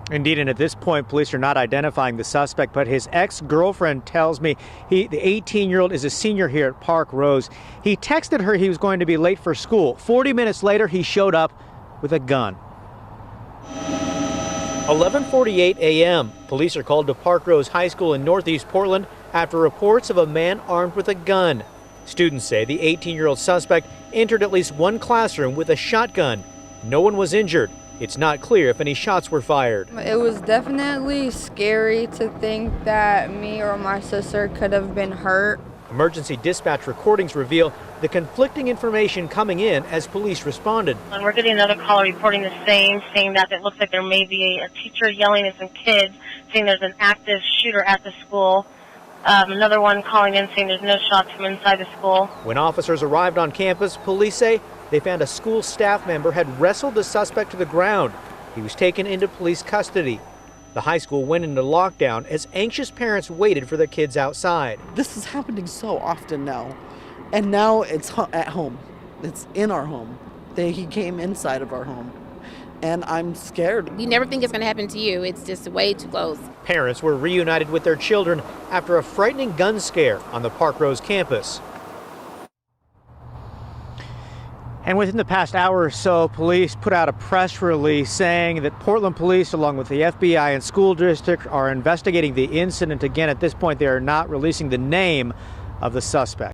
Indeed, and at this point, police are not identifying the suspect, but his ex-girlfriend tells me the 18-year-old is a senior here at Park Rose. He texted her he was going to be late for school. 40 minutes later, he showed up with a gun. 11:48 a.m. Police are called to Park Rose High School in Northeast Portland after reports of a man armed with a gun. Students say the 18-year-old suspect entered at least one classroom with a shotgun. No one was injured. It's not clear if any shots were fired. It was definitely scary to think that me or my sister could have been hurt. Emergency dispatch recordings reveal the conflicting information coming in as police responded. And we're getting another caller reporting the same, saying that it looks like there may be a teacher yelling at some kids, saying there's an active shooter at the school. Another one calling in saying there's no shots from inside the school. When officers arrived on campus, police say they found a school staff member had wrestled the suspect to the ground. He was taken into police custody. The high school went into lockdown as anxious parents waited for their kids outside. This is happening so often now, and now it's at home. It's in our home. He came inside of our home, and I'm scared. You never think it's going to happen to you. It's just way too close. Parents were reunited with their children after a frightening gun scare on the Park Rose campus. And within the past hour or so, police put out a press release saying that Portland police, along with the FBI and school district, are investigating the incident. Again, at this point, they are not releasing the name of the suspect.